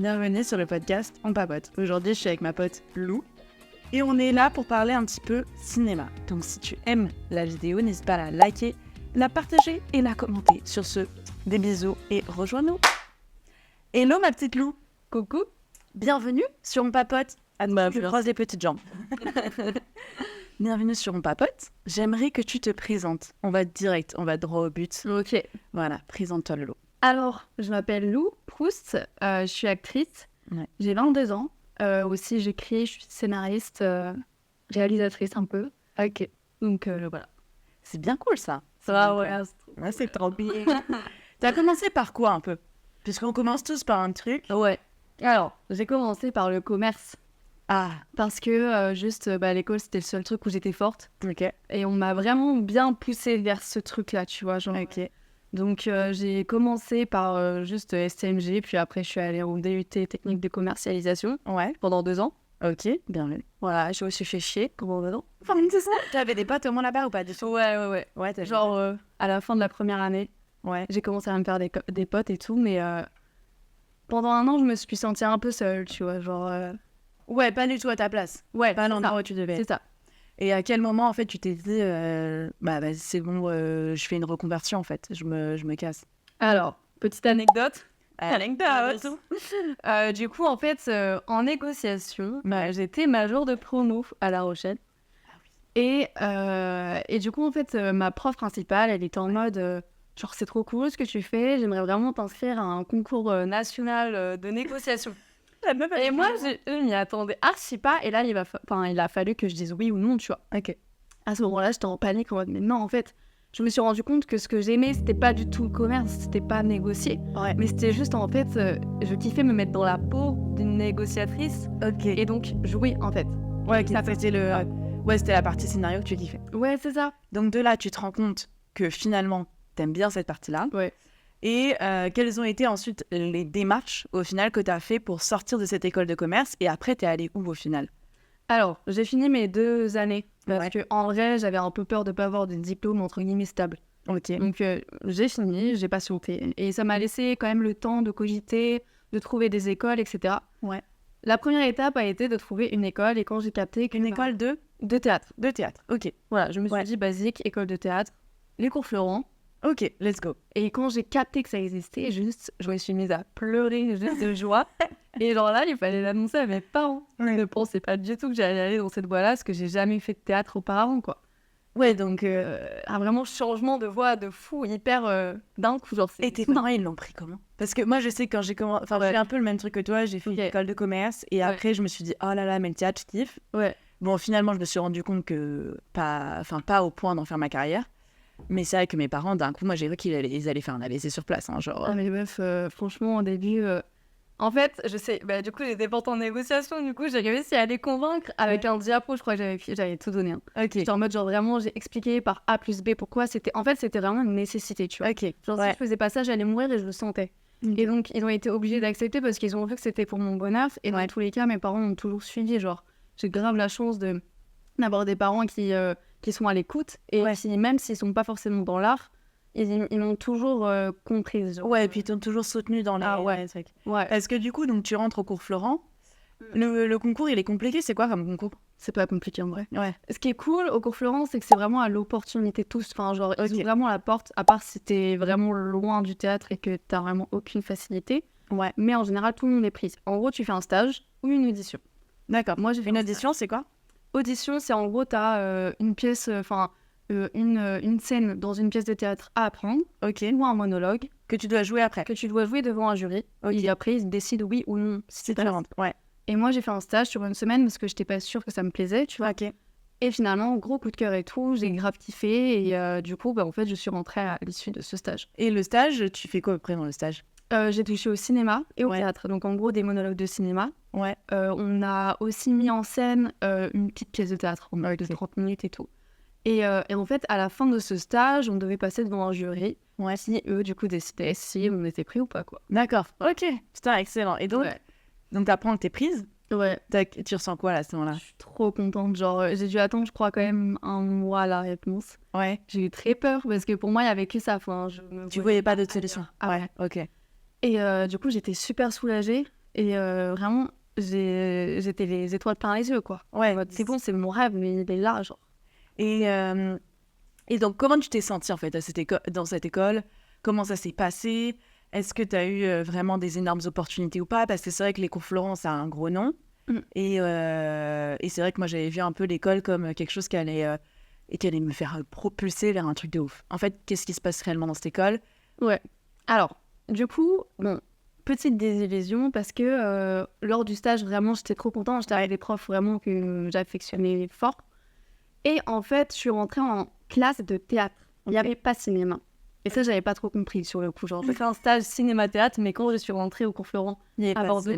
bienvenue sur le podcast On Papote. Aujourd'hui, je suis avec ma pote Lou et on est là pour parler un petit peu cinéma. Donc si tu aimes la vidéo, n'hésite pas à la liker, la partager et la commenter. Sur ce, des bisous et rejoins-nous. Hello ma petite Lou. Coucou. Bienvenue sur On Papote. Je croise les petites jambes. Bienvenue sur On Papote. J'aimerais que tu te présentes. On va direct, on va droit au but. Ok. Voilà, présente-toi Lou. Alors, je m'appelle Lou Proust, je suis actrice, J'ai 22 ans. Aussi, j'écris, je suis scénariste, réalisatrice un peu. Ok. Donc, voilà. C'est bien cool ça. Ça va, ouais. C'est trop bien. T'as commencé par quoi un peu? Puisqu'on commence tous par un truc. Ouais. Alors, j'ai commencé par le commerce. Ah. Parce que l'école, c'était le seul truc où j'étais forte. Ok. Et on m'a vraiment bien poussée vers ce truc-là, tu vois. Genre, ok. Donc, j'ai commencé par juste STMG, puis après, je suis allée au DUT technique de commercialisation pendant 2 ans. Ok, bienvenue. Voilà, je me suis fait chier, comme on va dire. Enfin, c'est ça. T'avais des potes au moins là-bas ou pas du tout? Ouais. Genre, à la fin de la première année, j'ai commencé à me faire des potes et tout, mais pendant 1 an, je me suis sentie un peu seule, tu vois, genre... Ouais, pas du tout à ta place. Ouais, pas l'endroit où tu devais. C'est ça. Et à quel moment, en fait, tu t'es dit, c'est bon, je fais une reconversion, en fait, je me casse. Alors, petite anecdote. Anecdote. Du coup, en fait, en négociation, j'étais major de promo à La Rochelle. Ah oui. Et du coup, en fait, ma prof principale, elle était en mode, genre, c'est trop cool ce que tu fais, j'aimerais vraiment t'inscrire à un concours national de négociation. Et moi, je m'y attendais archi pas. Et là, il a fallu que je dise oui ou non, tu vois. Ok. À ce moment-là, j'étais en panique en mode, mais non, en fait, je me suis rendu compte que ce que j'aimais, c'était pas du tout le commerce, c'était pas négocier. Ouais. Mais c'était juste, en fait, je kiffais me mettre dans la peau d'une négociatrice. Ok. Et donc, jouer, en fait. Ouais, c'était la partie scénario que tu kiffais. Ouais, c'est ça. Donc de là, tu te rends compte que finalement, t'aimes bien cette partie-là. Ouais. Et quelles ont été ensuite les démarches, au final, que tu as fait pour sortir de cette école de commerce? Et après, tu es allée où, au final? Alors, j'ai fini mes 2 années. Parce que en vrai, j'avais un peu peur de ne pas avoir de diplôme, entre guillemets, stable. Ok. Donc, j'ai fini, j'ai patienté. Et ça m'a laissé quand même le temps de cogiter, de trouver des écoles, etc. Ouais. La première étape a été de trouver une école. Et quand j'ai capté Une école de théâtre. De théâtre, ok. Voilà, je me suis dit, basique, école de théâtre, les cours Florent. Ok, let's go. Et quand j'ai capté que ça existait, je me suis mise à pleurer juste de joie. Et genre là, il fallait l'annoncer à mes parents. Je ne pensais pas du tout que j'allais aller dans cette voie-là, parce que j'ai jamais fait de théâtre auparavant, quoi. Ouais, donc... un vraiment changement de voix de fou, hyper d'un coup. Genre, et tes parents, ils l'ont pris comment? Parce que moi, je sais que quand j'ai commencé... Enfin, j'ai fait un peu le même truc que toi, j'ai fait une école de commerce, et après, je me suis dit, oh là là, mais le théâtre, je kiffe. Ouais. Bon, finalement, je me suis rendu compte que pas au point d'en faire ma carrière. Mais c'est vrai que mes parents, d'un coup, moi, j'ai vu qu'ils allaient faire un AVC sur place. Hein, genre... Ah, mais meuf, franchement, au début... En fait, je sais, du coup, j'étais forte en négociation, du coup, j'ai réussi à les convaincre avec un diapo, je crois que j'avais tout donné. Hein. Ok. J'étais en mode, genre, vraiment, j'ai expliqué par A plus B pourquoi c'était... En fait, c'était vraiment une nécessité, tu vois. Ok. Genre, si je faisais pas ça, j'allais mourir et je le sentais. Et donc, ils ont été obligés d'accepter parce qu'ils ont vu que c'était pour mon bonheur. Et dans tous les cas, mes parents m'ont toujours suivi. Genre, j'ai grave la chance d'avoir des parents qui sont à l'écoute et qui, même s'ils sont pas forcément dans l'art, ils m'ont toujours comprise. Genre. Ouais, et puis ils t'ont toujours soutenu dans les trucs. Ouais. Parce que du coup, donc, tu rentres au cours Florent. Le concours, il est compliqué. C'est quoi comme concours? C'est pas compliqué en vrai. Ouais. Ce qui est cool au cours Florent, c'est que c'est vraiment à l'opportunité tous. Enfin, genre, ils ouvrent vraiment la porte, à part si t'es vraiment loin du théâtre et que t'as vraiment aucune facilité. Ouais. Mais en général, tout le monde est pris. En gros, tu fais un stage ou une audition. D'accord. Moi, j'ai fait une audition, c'est quoi? Audition, c'est en gros, t'as une pièce, une scène dans une pièce de théâtre à apprendre, ou un monologue. Que tu dois jouer après. Que tu dois jouer devant un jury. Et après, ils décident oui ou non. C'est différent. Ouais. Et moi, j'ai fait un stage sur 1 semaine parce que j'étais pas sûre que ça me plaisait, tu vois. Ok. Et finalement, gros coup de cœur et tout, j'ai grave kiffé. Et du coup, en fait, je suis rentrée à l'issue de ce stage. Et le stage, tu fais quoi après dans le stage? J'ai touché au cinéma et au théâtre. Donc, en gros, des monologues de cinéma. Ouais. On a aussi mis en scène une petite pièce de théâtre de 30 minutes et tout. Et en fait, à la fin de ce stage, on devait passer devant un jury. Si eux, du coup, décidaient si on était pris ou pas, quoi. D'accord. Ok. Putain, excellent. Et donc, t'apprends que t'es prise. Ouais. Tu ressens quoi là, à ce moment-là? Je suis trop contente. Genre, j'ai dû attendre, je crois, quand même 1 mois la réponse. Ouais. J'ai eu très peur parce que pour moi, il n'y avait que ça. Enfin, tu voyais pas d'autre solution. Ah ouais. Ok. Et du coup, j'étais super soulagée. Et vraiment, j'étais les étoiles plein les yeux, quoi. Ouais. C'est bon, c'est mon rêve, mais il est là, genre. Et donc, comment tu t'es sentie, en fait, dans cette école? Comment ça s'est passé? Est-ce que tu as eu vraiment des énormes opportunités ou pas? Parce que c'est vrai que les cours Florent, ça a un gros nom. Et c'est vrai que moi, j'avais vu un peu l'école comme quelque chose qui allait me faire propulser vers un truc de ouf. En fait, qu'est-ce qui se passe réellement dans cette école? Ouais. Alors, du coup, bon, petite désillusion parce que lors du stage, vraiment, j'étais trop contente. J'étais avec des profs vraiment que j'affectionnais fort. Et en fait, je suis rentrée en classe de théâtre. Il n'y avait pas cinéma. Et ça, j'avais pas trop compris sur le coup. Genre, j'ai fait un stage cinéma-théâtre, mais quand je suis rentrée au cours Florent à Bordeaux,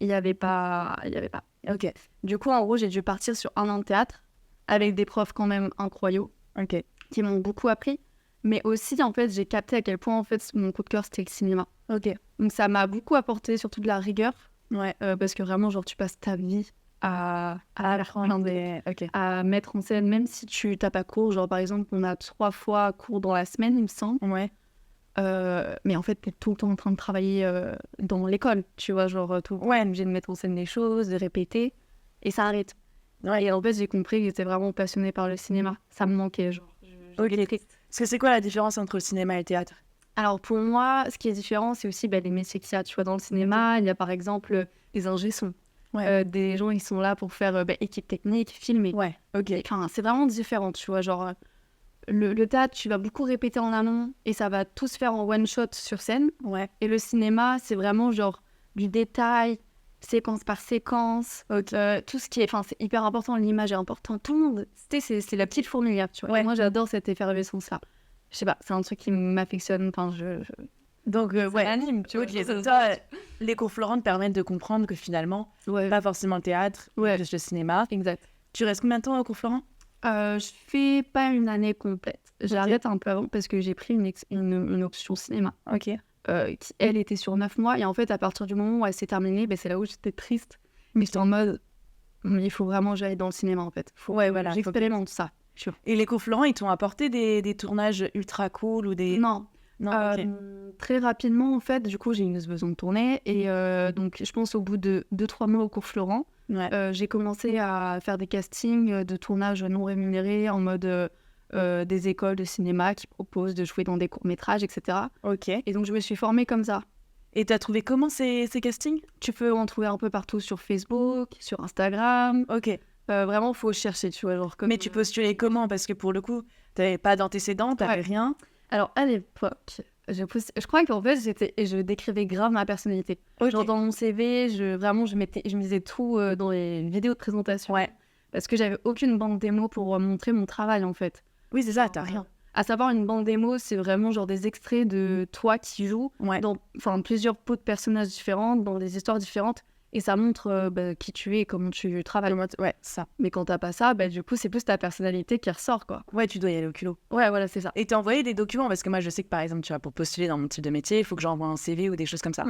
il n'y avait pas. Ok. Du coup, en gros, j'ai dû partir sur un an de théâtre avec des profs quand même incroyables qui m'ont beaucoup appris. Mais aussi, en fait, j'ai capté à quel point, en fait, mon coup de cœur, c'était le cinéma. Ok. Donc, ça m'a beaucoup apporté, surtout de la rigueur. Ouais. Parce que vraiment, genre, tu passes ta vie à mettre en scène, même si tu n'as pas cours. Genre, par exemple, on a 3 fois cours dans la semaine, il me semble. Ouais. Mais en fait, tu es tout le temps en train de travailler dans l'école, tu vois, genre, tout le temps obligé de mettre en scène des choses, de répéter, et ça arrête. Ouais. Et en fait, j'ai compris que j'étais vraiment passionnée par le cinéma. Ça me manquait, genre. J'étais triste. Parce que c'est quoi la différence entre le cinéma et le théâtre? Alors, pour moi, ce qui est différent, c'est aussi les métiers qu'il y a. Tu vois, dans le cinéma, il y a par exemple des ingé-sons. Des gens qui sont là pour faire équipe technique, filmer. Ouais, ok. Enfin, c'est vraiment différent, tu vois, genre... Le théâtre, tu vas beaucoup répéter en amont et ça va tout se faire en one-shot sur scène. Ouais. Et le cinéma, c'est vraiment genre du détail, séquence par séquence, tout ce qui est... Enfin, c'est hyper important, l'image est importante. Tout le monde, c'est la petite fourmilière, tu vois. Ouais. Et moi, j'adore cette effervescence-là. Je sais pas, c'est un truc qui m'affectionne. Enfin, Donc, ouais. Anime, tu vois. Les cours Florent te permettent de comprendre que finalement, pas forcément le théâtre, juste le cinéma. Exact. Tu restes combien de temps au cours Florent? Je fais pas une année complète. J'arrête un peu avant parce que j'ai pris une option cinéma. Ok. Qui, elle, était sur 9 mois. Et en fait, à partir du moment où elle s'est terminée, c'est là où j'étais triste. Mais j'étais en mode, il faut vraiment que j'aille dans le cinéma, en fait. J'expérimente ça. Et les cours Florent, ils t'ont apporté des tournages ultra cool ou des... Non. Très rapidement, en fait, du coup, j'ai eu besoin de tourner. Et donc, je pense au bout de 2-3 mois au cours Florent, j'ai commencé à faire des castings de tournage non rémunérés en mode des écoles de cinéma qui proposent de jouer dans des courts-métrages, etc. Ok. Et donc, je me suis formée comme ça. Et t'as trouvé comment ces castings? Tu peux en trouver un peu partout sur Facebook, sur Instagram. Ok. Vraiment, il faut chercher, tu vois. Genre, Mais tu postulais comment? Parce que pour le coup, t'avais pas d'antécédents, t'avais rien. Alors, à l'époque, je crois qu'en fait, je décrivais grave ma personnalité. Okay. Genre, dans mon CV, je misais tout dans les vidéos de présentation. Ouais. Parce que j'avais aucune bande démo pour montrer mon travail, en fait. Oui, c'est ça, t'as rien. À savoir, une bande démo, c'est vraiment genre des extraits de toi qui joues dans plusieurs peaux de personnages différentes, dans des histoires différentes. Et ça montre qui tu es et comment tu travailles. Ouais, ça. Mais quand t'as pas ça, du coup, c'est plus ta personnalité qui ressort, quoi. Ouais, tu dois y aller au culot. Ouais, voilà, c'est ça. Et t'as envoyé des documents? Parce que moi, je sais que, par exemple, tu vois, pour postuler dans mon type de métier, il faut que j'envoie un CV ou des choses comme ça.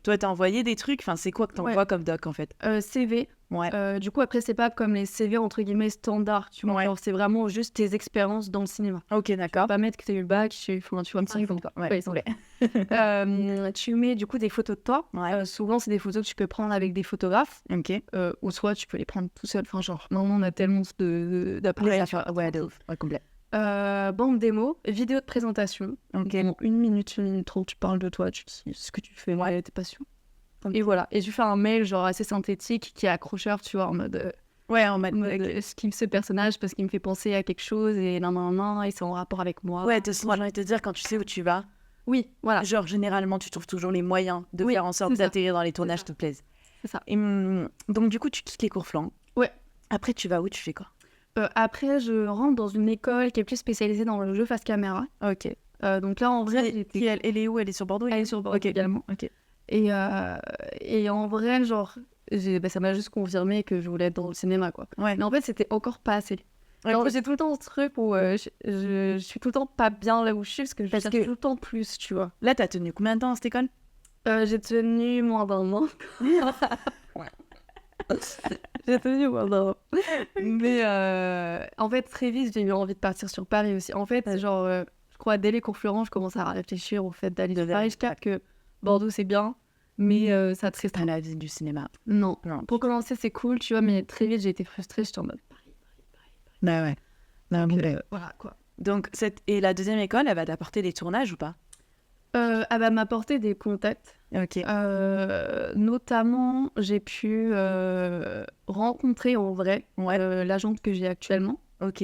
Toi, t'as envoyé des trucs? Enfin, c'est quoi que t'envoies comme doc, en fait? CV. Ouais. Du coup, après, c'est pas comme les CV, entre guillemets, standards, tu vois. Alors, c'est vraiment juste tes expériences dans le cinéma. Ok, d'accord. Pas mettre que t'as eu le bac, tu vois, un petit peu. Tu mets, du coup, des photos de toi. Souvent, c'est des photos que tu peux prendre avec des photographes. Ok. Ou soit, tu peux les prendre tout seul. Enfin, genre, maintenant, on a tellement d'appareils à faire. Ouais, de ouf. Ouais, complet. Bande démo, vidéo de présentation. Ok. Bon, 1 minute 30, tu parles de toi, tu dis ce que tu fais, tes passions. Okay. Et voilà. Et tu fais un mail genre assez synthétique qui est accrocheur, tu vois, en mode... je kiffe ce personnage parce qu'il me fait penser à quelque chose et et c'est en rapport avec moi. Ouais, j'ai envie de te dire, quand tu sais où tu vas... Oui, voilà. Genre, généralement, tu trouves toujours les moyens de faire en sorte d'atterrir dans les tournages qui te plaisent. C'est ça. Et, donc, du coup, tu quittes les cours Florent. Ouais. Après, tu vas où? Tu fais quoi? Après, je rentre dans une école qui est plus spécialisée dans le jeu face caméra. Ok. Donc là, en vrai... Elle est où? Elle est sur Bordeaux? Elle est sur Bordeaux également. Ok. Et en vrai, genre, ça m'a juste confirmé que je voulais être dans le cinéma, quoi. Ouais. Mais en fait, c'était encore pas assez. Genre, j'ai tout le temps ce truc où je suis tout le temps pas bien là où je suis parce que je cherche tout le temps plus, tu vois. Là, t'as tenu combien de temps à cette école? J'ai tenu moins d'un an. J'ai tenu moins d'un an. Mais en fait, très vite, j'ai eu envie de partir sur Paris aussi. En fait, genre, je crois dès les cours Florent, je commence à réfléchir au fait d'aller sur Paris. Je capte que Bordeaux, c'est bien, Mais ça te C'est pas la vie du cinéma. Non. Non. Pour commencer, c'est cool, tu vois, mais très vite, j'ai été frustrée. J'étais en mode Bah ouais. Non, mais, voilà quoi. donc, et la deuxième école, elle va t'apporter des tournages ou pas? Elle va m'apporter des contacts. Ok. Notamment, j'ai pu rencontrer en vrai l'agente que j'ai actuellement. Ok.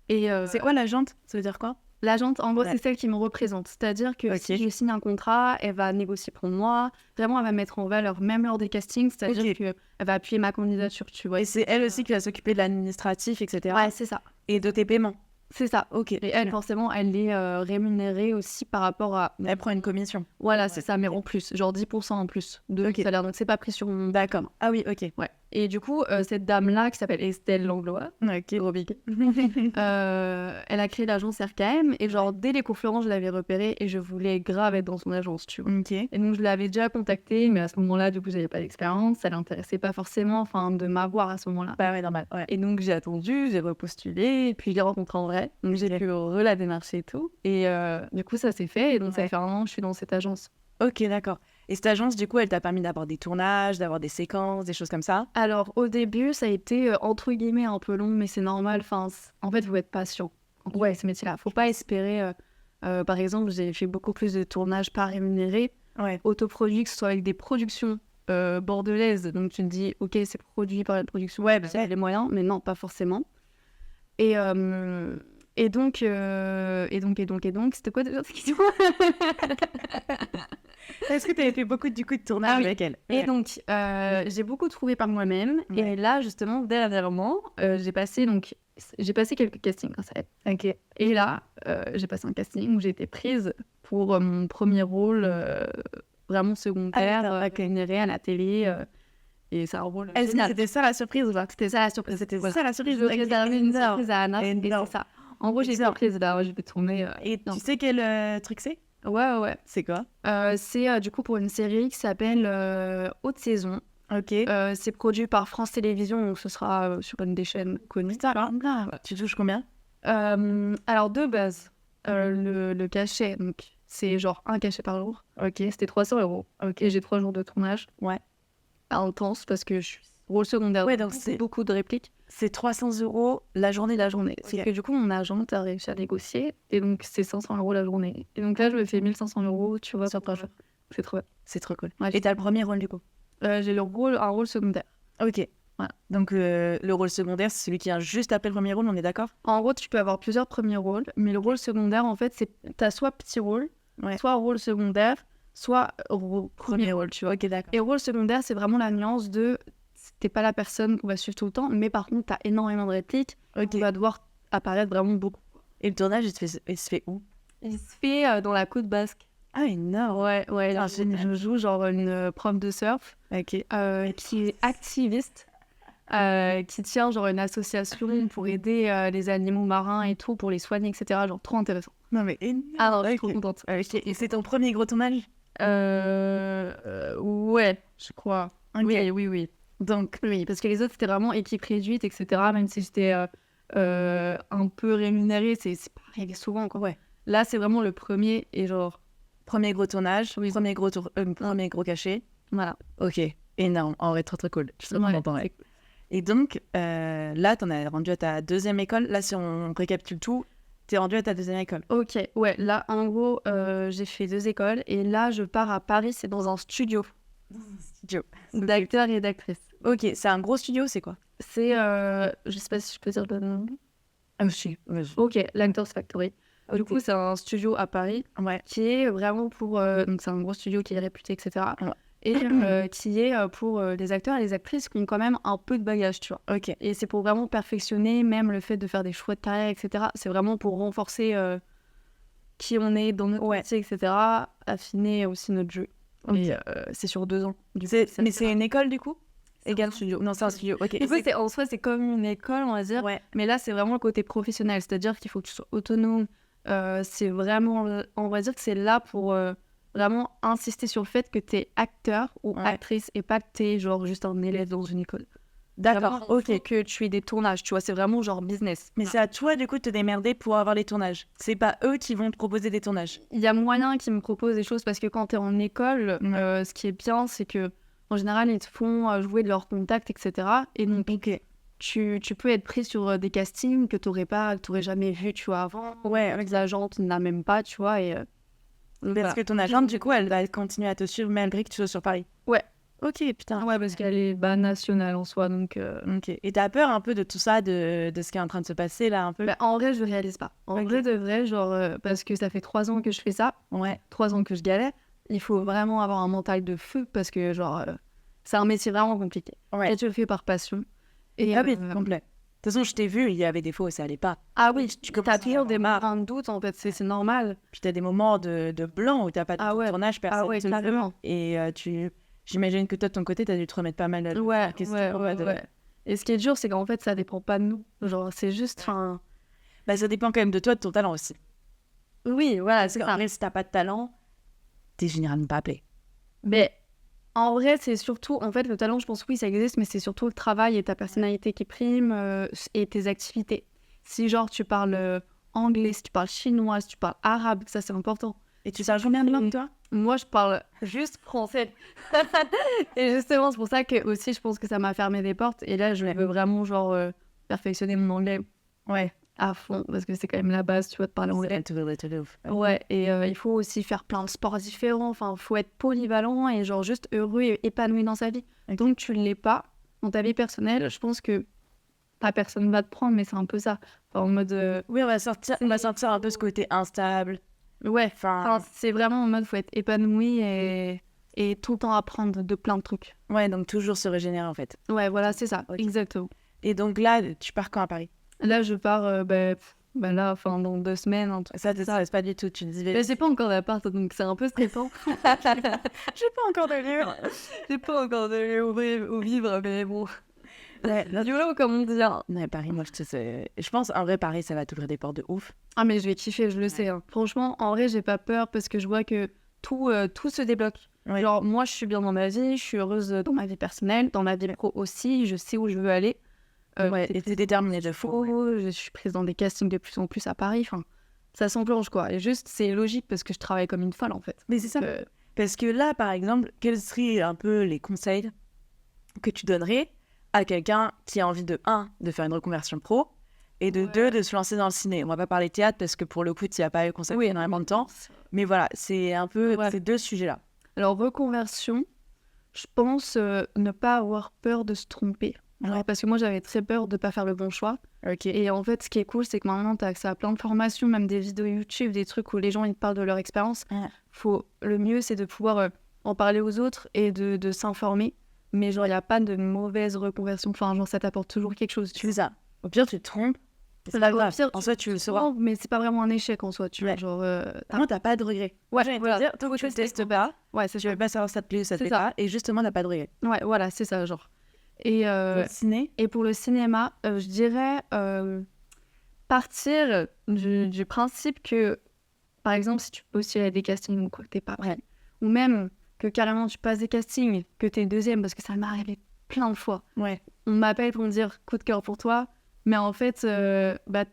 Et C'est quoi l'agente? Ça veut dire quoi? l'agente, en gros, Ouais. c'est celle qui me représente. C'est-à-dire que Ok. si je signe un contrat, elle va négocier pour moi. Vraiment, elle va mettre en valeur, même lors des castings. C'est-à-dire Ok. qu'elle va appuyer ma candidature, tu vois. Et c'est elle aussi qui va s'occuper de l'administratif, etc. Ouais, c'est ça. Et de tes paiements. C'est ça. Ok. Et elle, forcément, elle est rémunérée aussi par rapport à... Elle prend une commission. Voilà, c'est ça, mais en plus. Genre 10% en plus de Ok. salaire. Donc, c'est pas pris sur mon... D'accord. Ah oui, ok. Ouais. Et du coup, cette dame-là, qui s'appelle Estelle Langlois, Ok. gros big, elle a créé l'agence RKM. Et genre, dès les conférences, je l'avais repérée et je voulais grave être dans son agence, tu vois. Ok. Et donc, je l'avais déjà contactée, mais à ce moment-là, du coup, j'avais pas d'expérience. Ça l'intéressait pas forcément, enfin, de m'avoir à ce moment-là. Bah ouais, normal. Ouais. Et donc, j'ai attendu, j'ai repostulé, et puis je l'ai rencontrée en vrai. Donc, j'ai pu la démarcher et tout. Et du coup, ça s'est fait. Et donc, ça fait un an que je suis dans cette agence. Ok, d'accord. Et cette agence, du coup, elle t'a permis d'avoir des tournages, d'avoir des séquences, des choses comme ça? Alors, au début, ça a été entre guillemets un peu long, mais c'est normal. Enfin, en fait, il faut être patient. Ouais, ce métier-là. Faut pas espérer. Par exemple, j'ai fait beaucoup plus de tournages pas rémunérés, Ouais. autoproduits, que ce soit avec des productions bordelaises. Donc, tu te dis, ok, c'est produit par la production. Ouais, bah, c'est les moyens, mais non, pas forcément. Et donc, c'était quoi déjà cette question? Est-ce que tu avais fait beaucoup du coup de tournage Ah oui. avec elle? Et donc, j'ai beaucoup trouvé par moi-même. Ouais. Et là, justement, dernièrement, j'ai passé quelques castings grâce à elle. Ok. Et là, j'ai passé un casting où j'ai été prise pour mon premier rôle vraiment secondaire, rémunéré à la télé. Et c'est un rôle Est-ce que génial. c'était ça la surprise ou pas? C'était ça la surprise. C'était Voilà. ça la surprise. Je réservais une surprise à Anna. Et Énorme. c'est ça. En gros, j'ai été Énorme. prise là. Je vais tourner. Et non. tu sais quel truc c'est? Ouais. C'est quoi? C'est du coup pour une série qui s'appelle Haute Saison. Ok. C'est produit par France Télévisions, donc ce sera sur une des chaînes connues. Putain, tu touches combien? Alors, de base, le cachet, donc c'est genre un cachet par jour. Ok. C'était 300 €. Ok. Et j'ai 3 jours de tournage. Ouais. Intense parce que je suis rôle secondaire. Ouais, donc beaucoup, c'est- beaucoup de répliques. C'est 300 € la journée. La journée. C'est Ok. que du coup, mon agente a réussi à négocier. Et donc, c'est 500 € la journée. Et donc là, je me fais 1500 €, tu vois, sur 3 jours. C'est trop bien. C'est trop cool. Ouais, Et t'as le premier rôle du coup? j'ai un rôle secondaire. Ok. Voilà. Donc le rôle secondaire, c'est celui qui vient juste après le premier rôle, on est d'accord? En gros, tu peux avoir plusieurs premiers rôles, mais le rôle secondaire, en fait, t'as soit petit rôle, Ouais. soit rôle secondaire, soit premier rôle, tu vois. Ok, d'accord. Et rôle secondaire, c'est vraiment la nuance de t'es pas la personne qu'on va suivre tout le temps, mais par contre, t'as énormément de répliques, Ok. tu vas devoir apparaître vraiment beaucoup. Et le tournage, il se fait où? Il se fait dans la côte basque. Ah, énorme. Ouais, là, Ah, génial. je joue genre une prof de surf Ok. qui est activiste, qui tient genre une association pour aider les animaux marins et tout, pour les soigner, etc. Genre trop intéressant. Non, mais énorme. Ah non, je suis Ok. trop contente. Ok. Et c'est ton premier gros tournage? Ouais, je crois. Ok. Oui. Donc, Oui, parce que les autres, c'était vraiment équipe réduite, etc. Même si j'étais un peu rémunérée, c'est pas arrivé souvent, quoi. ouais. Là, c'est vraiment le premier, et genre, Premier gros tournage, Oui. premier gros cachet. voilà. Ok. Énorme. En vrai, trop trop cool. Je suis trop Ouais, contente, ouais. c'est cool. Et donc, là, t'en as rendu à ta deuxième école. Là, si on récapitule tout, t'es rendu à ta deuxième école. Ok, ouais, là, en gros, j'ai fait 2 écoles, et là, je pars à Paris, c'est dans un studio Studio. d'acteurs et d'actrices. Ok, c'est un gros studio, c'est quoi? C'est, je sais pas si je peux dire le nom. Ah, si. Ok, l'Actors Factory. Du coup, c'est un studio à Paris Ouais. qui est vraiment pour... donc, c'est un gros studio qui est réputé, etc. Ouais. Et qui est pour les acteurs et les actrices qui ont quand même un peu de bagage, tu vois. Ok. Et c'est pour vraiment perfectionner, même le fait de faire des choix de carrière, etc. C'est vraiment pour renforcer qui on est dans notre métier, etc. Affiner aussi notre jeu. Ok. Et c'est sur 2 ans. Mais c'est une école, du coup? Égal studio. Non, c'est un studio. Ok. Du coup, en soi, c'est comme une école, on va dire. Ouais. Mais là, c'est vraiment le côté professionnel. C'est-à-dire qu'il faut que tu sois autonome. C'est vraiment... On va dire que c'est là pour vraiment insister sur le fait que t'es acteur ou Ouais. actrice et pas que t'es genre juste un élève dans une école. D'accord, Vraiment, ok. faut que tu aies des tournages, tu vois, c'est vraiment genre business. Mais c'est à toi, du coup, de te démerder pour avoir les tournages. C'est pas eux qui vont te proposer des tournages. Il y a moyen qu'ils me proposent des choses parce que quand t'es en école, ce qui est bien, c'est que en général, ils te font jouer de leurs contacts, etc. Et donc, tu peux être pris sur des castings que t'aurais jamais vu, tu vois, avant. Ouais, Avec l'agente n'a même pas, tu vois. Et, parce que ton agente, du coup, elle va continuer à te suivre malgré que tu sois sur Paris. Ouais. Ok, putain. Ouais, parce qu'elle est nationale en soi, donc... Ok. Et t'as peur un peu de tout ça, de ce qui est en train de se passer là, un peu? Bah, en vrai, je réalise pas. En vrai de vrai, genre, parce que ça fait 3 ans que je fais ça, Ouais. 3 ans que je galère, il faut vraiment avoir un mental de feu parce que, genre, c'est un métier vraiment compliqué. Ouais. Et tu le fais par passion. Et, Ah oui, complet. De toute façon, je t'ai vu, il y avait des fois où ça allait pas. Ah oui, Tu t'as toujours des marins de doute, en fait, c'est normal. Puis t'as des moments de blanc où t'as pas de tournage, personne. Ah ouais, te le fait. carrément. Et j'imagine que toi, de ton côté, t'as dû te remettre pas mal Ouais, en question. ouais. Et ce qui est dur, c'est qu'en fait, ça dépend pas de nous. Genre, c'est juste, enfin... Bah, ça dépend quand même de toi, de ton talent aussi. Oui, voilà, C'est vrai, si t'as pas de talent, t'es généralement pas appelé. Mais en vrai, c'est surtout, en fait, le talent, je pense, oui, ça existe, mais c'est surtout le travail et ta personnalité qui prime et tes activités. Si, genre, tu parles anglais, si tu parles chinois, si tu parles arabe, ça, c'est important. Et tu parles combien de langues, toi? Moi, je parle juste français. Et justement, c'est pour ça que aussi, je pense que ça m'a fermé des portes. Et là, je veux vraiment, genre, perfectionner mon anglais. Ouais. À fond, parce que c'est quand même la base, tu vois, de parler anglais. Ouais, et il faut aussi faire plein de sports différents. Enfin, il faut être polyvalent et genre juste heureux et épanoui dans sa vie. Donc, tu ne l'es pas dans ta vie personnelle. Je pense que pas personne va te prendre, mais c'est un peu ça. Enfin, en mode... Oui, on va sortir un peu ce côté instable. Ouais, enfin, c'est vraiment en mode faut être épanoui et tout le temps apprendre de plein de trucs. Ouais, donc toujours se régénérer en fait. Ouais, voilà, c'est ça, exactement. Et donc là, tu pars quand à Paris? Là, je pars, là, enfin, dans 2 semaines. Ça, c'est pas du tout, tu disais. Mais j'ai pas encore d'appart, donc c'est un peu stressant. J'ai pas encore de lieu. J'ai pas encore de lieu où vivre, mais bon. Ouais, YOLO, comme on dit. Hein. Ouais, Paris, moi, je pense, en vrai, Paris, ça va t'ouvrir des portes de ouf. Ah, mais je vais kiffer, je le sais. Hein. Franchement, en vrai, j'ai pas peur parce que je vois que tout se débloque. Ouais. Genre, moi, je suis bien dans ma vie, je suis heureuse dans ma vie personnelle, dans ma vie pro aussi, je sais où je veux aller. Ouais, et t'es déterminée de fou. Je suis prise dans des castings de plus en plus à Paris. Enfin, ça s'enclenche, quoi. Et juste, c'est logique parce que je travaille comme une folle, en fait. Mais c'est ça. Parce que là, par exemple, quels seraient un peu les conseils que tu donnerais à quelqu'un qui a envie de faire une reconversion pro et de 2, de se lancer dans le ciné. On va pas parler théâtre parce que pour le coup, tu n'y as pas consacré énormément de temps. Mais voilà, c'est un peu ces 2 sujets-là. Alors, reconversion, je pense ne pas avoir peur de se tromper. Alors, parce que moi, j'avais très peur de ne pas faire le bon choix. Okay. Et en fait, ce qui est cool, c'est que maintenant, tu as accès à plein de formations, même des vidéos YouTube, des trucs où les gens ils te parlent de leur expérience. Le mieux, c'est de pouvoir en parler aux autres et de s'informer. Mais genre, il n'y a pas de mauvaise reconversion. Enfin, genre, ça t'apporte toujours quelque chose. C'est ça. Au pire, tu te trompes. C'est pas grave. En soi, tu le sauras. Mais c'est pas vraiment un échec en soi. Tu vois, genre... t'as pas de regret. Ouais, voilà. Tant que tu ne testes pas, tu vas pas savoir si ça te plaît ou ça te plaît pas. Et justement, t'as pas de regret. Ouais, voilà, c'est ça, genre. Et pour le cinéma, je dirais partir du principe que, par exemple, si tu postules à des castings ou quoi, t'es pas prêt. Ou même que carrément tu passes des castings, que t'es deuxième, parce que ça m'est arrivé plein de fois. Ouais. On m'appelle pour me dire coup de cœur pour toi, mais en fait,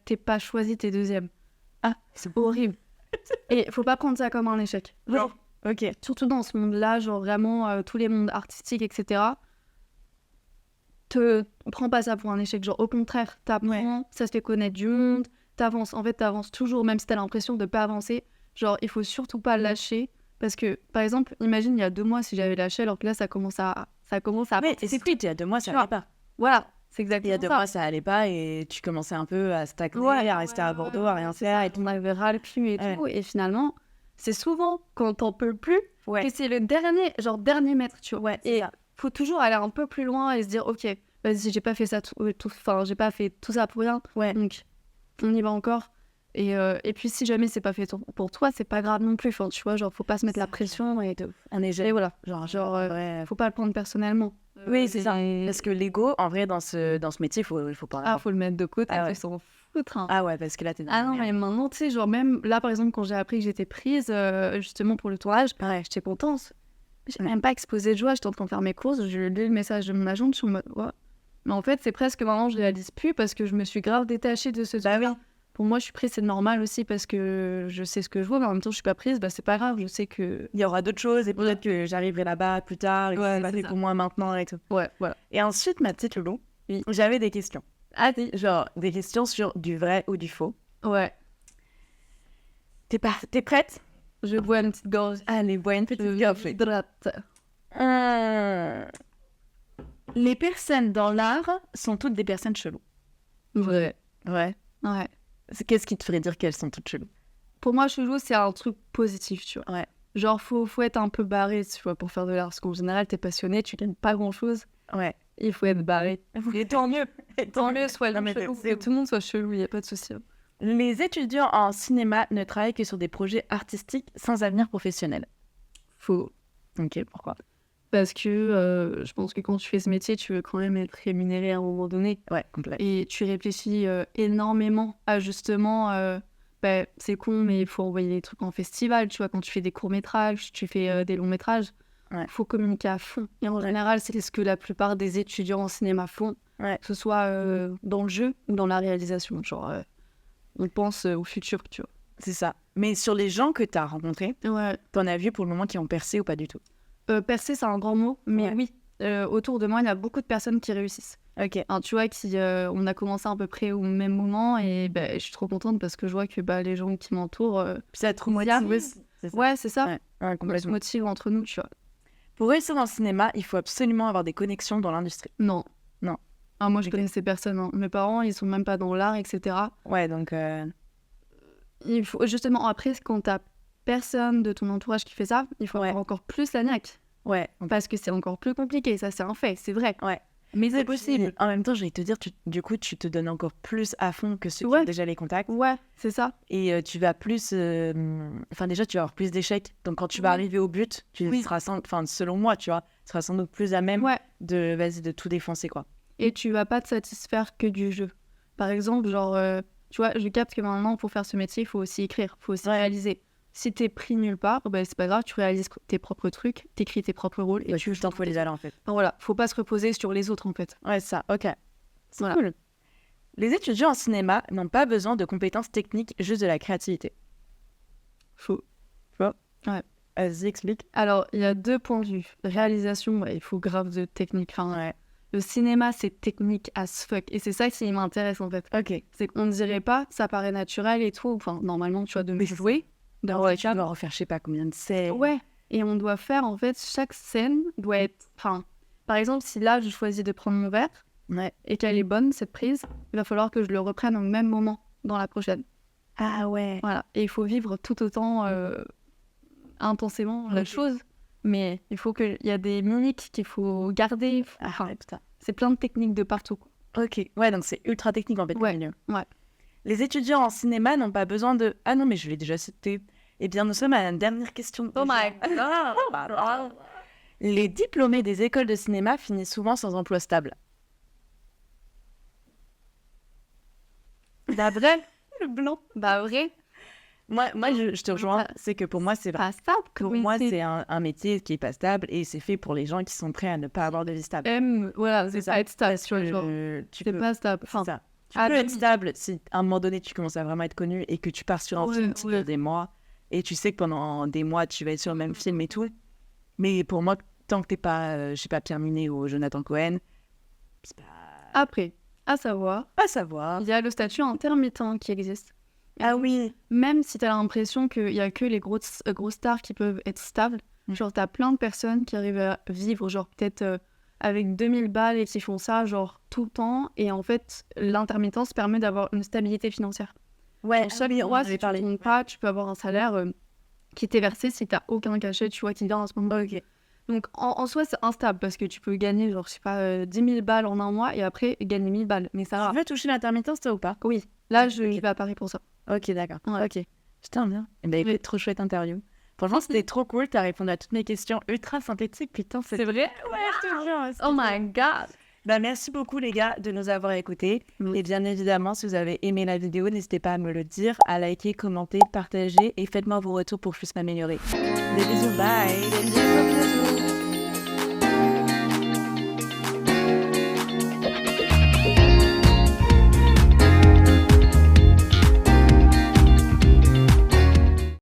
t'es pas choisi, t'es deuxième. Ah, c'est horrible. Et faut pas prendre ça comme un échec. Non. Ok. Surtout dans ce monde-là, genre vraiment tous les mondes artistiques, etc. Prends pas ça pour un échec, genre au contraire, t'apprends, ça se fait connaître du monde, t'avances, en fait t'avances toujours, même si t'as l'impression de pas avancer, genre il faut surtout pas lâcher, parce que par exemple, imagine il y a 2 mois si j'avais lâché, alors que là ça commence à mais c'est plus, il y a 2 mois ça allait pas. Voilà, c'est exactement ça. Il y a 2 mois ça allait pas et tu commençais un peu à stagner, à rester à Bordeaux, à rien faire, et on avait ras le cul et tout, et finalement, c'est souvent quand t'en peux plus, que c'est le dernier mètre, tu vois, et faut toujours aller un peu plus loin et se dire ok, vas-y, j'ai pas fait ça j'ai pas fait tout ça pour rien, donc on y va encore. Et puis si jamais c'est pas fait pour toi, c'est pas grave non plus, enfin, tu vois, genre faut pas se mettre la pression et voilà, faut pas le prendre personnellement. Oui, c'est ça, parce que l'ego en vrai dans ce métier faut pas faut le mettre de côté, ils s'en foutent, hein. Ah ouais, parce que là t'es non, mais maintenant tu sais, genre même là par exemple quand j'ai appris que j'étais prise justement pour le tournage, j'étais contente. J'ai même pas exposé de joie, j'étais en train de faire mes courses, j'ai lu le message de mon agent, je suis en mode Mais en fait, c'est presque maintenant, je réalise plus parce que je me suis grave détachée de ce truc. oui. Pour moi, je suis prise, c'est normal aussi parce que je sais ce que je vois, mais en même temps, je suis pas prise, c'est pas grave, je sais que... Il y aura d'autres choses et peut-être que j'arriverai là-bas plus tard et que c'est pas fait pour moi maintenant et tout. Ouais, voilà. Et ensuite, ma petite Loulou, Oui. j'avais des questions. Genre, des questions sur du vrai ou du faux. Ouais. T'es prête? Je bois une petite gorge. Allez, bois une petite gorge. Hydrate. Les personnes dans l'art sont toutes des personnes cheloues. Vrai. Ouais. Ouais. Qu'est-ce qui te ferait dire qu'elles sont toutes cheloues? Pour moi, chelou, c'est un truc positif, tu vois. Ouais. Genre, faut être un peu barré, tu vois, pour faire de l'art. Parce qu'en général, t'es passionné, tu gagnes pas grand-chose. Ouais. Il faut être barré. Et tant mieux. Tant mieux, soit Non, mais chelou. c'est- Que tout le monde soit chelou, y a pas de souci. Les étudiants en cinéma ne travaillent que sur des projets artistiques sans avenir professionnel. Faux. Ok, pourquoi? Parce que je pense que quand tu fais ce métier, tu veux quand même être rémunéré à un moment donné. Ouais, complètement. Et tu réfléchis énormément à justement, c'est con, mais il faut envoyer des trucs en festival, tu vois, quand tu fais des courts-métrages, tu fais des longs-métrages, Ouais. faut communiquer à fond. Et en général, c'est ce que la plupart des étudiants en cinéma font, Ouais. que ce soit dans le jeu ou dans la réalisation. Genre, on pense au futur, tu C'est ça. Mais sur les gens que t'as rencontrés, vois. Ouais. t'en as vu pour le moment qui ont percé ou pas du tout? Percer, c'est un grand mot, mais Ouais. oui, autour de moi, il y a beaucoup de personnes qui réussissent. Ok. Enfin, tu vois, on a commencé à peu près au même moment et je suis trop contente parce que je vois que les gens qui m'entourent, Puis ça te y motive arrivent. aussi. C'est ça. ouais, c'est ça, Ouais, on se complètement. motive entre nous, tu vois. Pour réussir dans le cinéma, il faut absolument avoir des connexions dans l'industrie. Non. Non. Ah, moi, je Ok. connaissais personne. Hein. Mes parents, ils sont même pas dans l'art, etc. Ouais, donc... Il faut, justement, après, quand t'as personne de ton entourage qui fait ça, il faut avoir encore plus la niaque. Ouais. Parce que c'est encore plus compliqué, ça, c'est un fait, c'est vrai. Ouais. Mais C'est c'est possible. possible. En même temps, j'allais te dire, du coup, tu te donnes encore plus à fond que ceux qui Ouais. ont déjà les contacts. Ouais, c'est ça. Et tu vas plus... Enfin, déjà, tu vas avoir plus d'échecs. Donc, quand tu vas Oui. arriver au but, tu seras selon moi, tu vois, tu seras sans doute plus à même Ouais. de tout défoncer, quoi. Et tu vas pas te satisfaire que du jeu. Par exemple, genre, tu vois, je capte que maintenant, pour faire ce métier, il faut aussi écrire, il faut aussi réaliser. Si t'es pris nulle part, c'est pas grave, tu réalises tes propres trucs, t'écris tes propres rôles. Et Ouais, tu t'en faut les aller, en fait. Enfin, voilà, faut pas se reposer sur les autres, en fait. Ouais, ça, ok. C'est Voilà. cool. Les étudiants en cinéma n'ont pas besoin de compétences techniques, juste de la créativité. Faux. Vas-y, explique. Alors, il y a 2 points de vue. Réalisation, il faut grave de technique. Enfin, Ouais. le cinéma, c'est technique as fuck. Et c'est ça qui m'intéresse, en fait. Ok. C'est qu'on ne dirait pas, ça paraît naturel et tout. Enfin, normalement, tu vois, de me jouer. Ouais, tu dois refaire je sais pas combien de scènes. Ouais, et on doit faire, en fait, chaque scène doit être... Enfin, par exemple, si là, je choisis de prendre mon verre Ouais. et qu'elle est bonne, cette prise, il va falloir que je le reprenne au même moment dans la prochaine. Ah ouais. Voilà, et il faut vivre tout autant intensément la Ok. chose. Mais il faut qu'il y a des mimiques qu'il faut garder. Ah Enfin, ouais, putain. c'est plein de techniques de partout, quoi. Ok. Ouais, donc c'est ultra technique en fait. Ouais, le milieu. ouais. Les étudiants en cinéma n'ont pas besoin de... Ah non, mais je l'ai déjà cité. Eh bien, nous sommes à la dernière question. Oh my God. Les diplômés des écoles de cinéma finissent souvent sans emploi stable. Bah vrai, Le blanc. bah vrai. Moi je te rejoins. C'est que pour moi, c'est vrai. Pas ça. Pour moi, c'est un métier qui est pas stable et c'est fait pour les gens qui sont prêts à ne pas avoir de vie stable. Voilà, c'est ça. Être stable, tu vois, genre, Tu c'est peux, pas stable. c'est Enfin, ça. Tu à peux être demi. stable si à un moment donné tu commences à vraiment être connu et que tu pars sur un Ouais, film ouais. pendant des mois et tu sais que pendant des mois tu vas être sur le même film et tout. Mais pour moi, tant que t'es pas, je sais pas, Pierre Ninet ou Jonathan Cohen, c'est Après, à savoir, pas à savoir. il y a le statut intermittent qui existe. Ah oui. Même si tu as l'impression qu'il y a que les grosses stars qui peuvent être stables, genre tu as plein de personnes qui arrivent à vivre genre peut-être avec 2000 balles et qui font ça genre tout le temps. Et en fait, l'intermittence permet d'avoir une stabilité financière. Ouais, Chaque mois, si tu ne tournes pas, tu peux avoir un salaire qui t'est versé si tu n'as aucun cachet, tu vois, qui vient en ce moment. Ok. Donc en soi, c'est instable parce que tu peux gagner genre, je sais pas, 10 000 balles en un mois et après gagner 1000 balles. Mais ça va. Tu veux toucher l'intermittence toi ou pas? Oui, là, Ok. je vais à Paris pour ça. Ok, d'accord. Ouais. Ok. Putain, bien. Eh ben, écoute, trop chouette interview. Franchement, c'était trop cool. T'as répondu à toutes mes questions ultra synthétiques. Putain, C'est vrai? Ouais, je te jure. Oh my god! Bah, merci beaucoup, les gars, de nous avoir écoutés. Oui. Et bien évidemment, si vous avez aimé la vidéo, n'hésitez pas à me le dire, à liker, commenter, partager et faites-moi vos retours pour que je puisse m'améliorer. Des bisous, bye! Bisous, bisous.